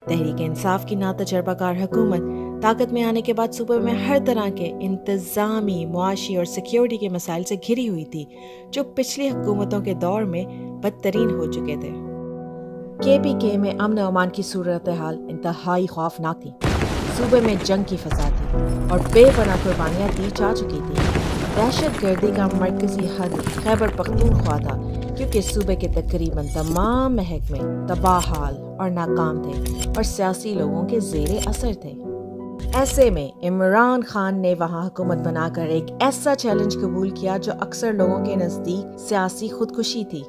تحریک انصاف کی ناتجربہ کار حکومت طاقت میں آنے کے بعد صوبے میں ہر طرح کے انتظامی، معاشی اور سیکیورٹی کے مسائل سے گھری ہوئی تھی جو پچھلی حکومتوں کے دور میں بدترین ہو چکے تھے۔ KPK میں امن و امان کی صورتحال انتہائی خوفناک تھی۔ صوبے میں جنگ کی فضا تھی اور بے پناہ قربانیاں دی جا چکی تھیں۔ دہشت گردی کا مرکزی حل خیبر پختونخوا تھا کیونکہ صوبے کے تقریباً تمام محکمے تباہ حال اور ناکام تھے اور سیاسی لوگوں کے زیر اثر تھے۔ ایسے میں عمران خان نے وہاں حکومت بنا کر ایک ایسا چیلنج قبول کیا جو اکثر لوگوں کے نزدیک سیاسی خودکشی تھی۔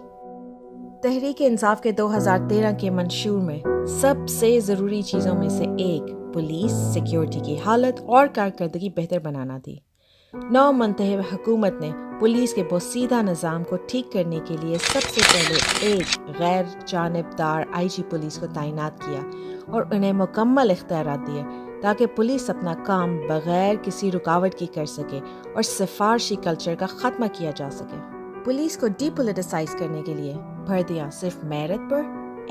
تحریک انصاف کے 2013 کے منشور میں سب سے ضروری چیزوں میں سے ایک پولیس سیکیورٹی کی حالت اور کارکردگی بہتر بنانا تھی۔ نو منتخب حکومت نے پولیس کے بوسیدہ نظام کو ٹھیک کرنے کے لیے سب سے پہلے ایک غیر جانبدار IG پولیس کو تعینات کیا اور انہیں مکمل اختیارات دیے تاکہ پولیس اپنا کام بغیر کسی رکاوٹ کی کر سکے اور سفارشی کلچر کا خاتمہ کیا جا سکے۔ پولیس کو ڈی پولیٹیسائز کرنے کے لیے بھرتیاں صرف میرٹ پر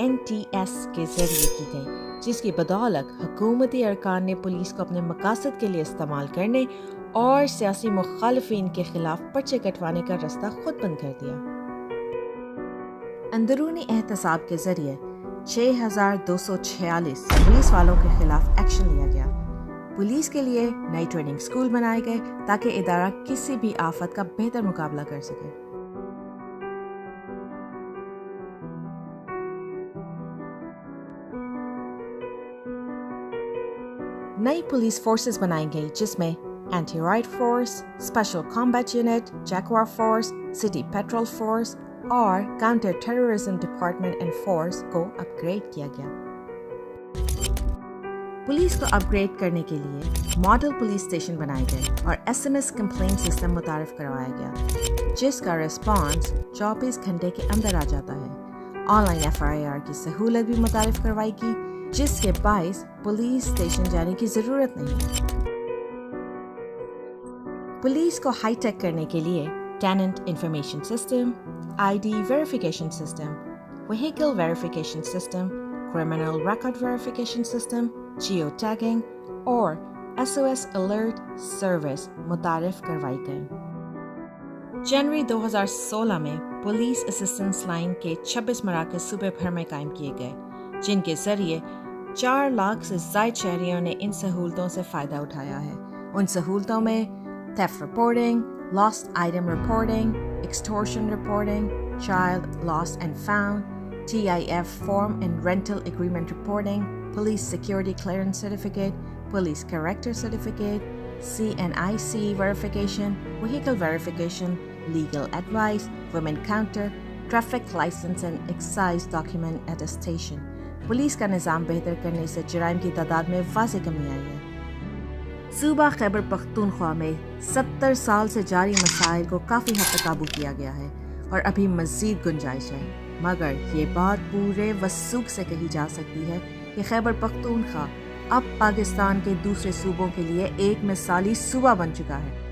NTS کے ذریعے کی گئیں، جس کی بدولت حکومتی ارکان نے پولیس کو اپنے مقاصد کے لیے استعمال کرنے اور سیاسی مخالفین کے خلاف پرچے کٹوانے کا رستہ خود بند کر دیا۔ اندرونی احتساب کے ذریعے 6246 پولیس والوں کے خلاف ایکشن لیا گیا۔ پولیس کے لیے نئی ٹریننگ اسکول بنائے گئے تاکہ ادارہ کسی بھی آفت کا بہتر مقابلہ کر سکے۔ نئی پولیس فورسز بنائی گئی جس میں anti riot force, special combat unit, jaguar force, city patrol force اور counter terrorism department and force کو اپ گریڈ کیا گیا۔ پولیس کو اپ گریڈ کرنے کے لیے ماڈل پولیس اسٹیشن بنائے گئے اور SMS کمپلینٹ سسٹم متعارف کروایا گیا جس کا رسپانس 24 گھنٹے کے اندر آ جاتا ہے۔ آن لائن FIR کی سہولت بھی متعارف کروائی گئی جس کے باعث پولیس اسٹیشن جانے کی ضرورت نہیں۔ پولیس کو ہائی ٹیک کرنے کے لیے tenant information system, ID verification system, vehicle verification system, criminal record verification system, geo tagging اور SOS الرٹ سروس متعارف کروائی گئی۔ جنوری 2016 میں پولیس اسسٹنس لائن کے 26 مراکز صوبے بھر میں قائم کیے گئے جن کے ذریعے 4 لاکھ سے زائد شہریوں نے ان سہولتوں سے فائدہ اٹھایا ہے۔ ان سہولتوں میں theft reporting, lost item reporting, extortion reporting, child lost and found, TIF form and rental agreement reporting, police security clearance certificate, police character certificate, CNIC verification, vehicle verification, legal advice, women counter, traffic license and excise document attestation۔ Police کا نظام بہتر کرنے سے جرائم کی تعداد میں واضح کمی آئی ہے۔ صوبہ خیبر پختونخوا میں 70 سال سے جاری مسائل کو کافی حد تک قابو کیا گیا ہے اور ابھی مزید گنجائش ہے، مگر یہ بات پورے وثوق سے کہی جا سکتی ہے کہ خیبر پختونخوا اب پاکستان کے دوسرے صوبوں کے لیے ایک مثالی صوبہ بن چکا ہے۔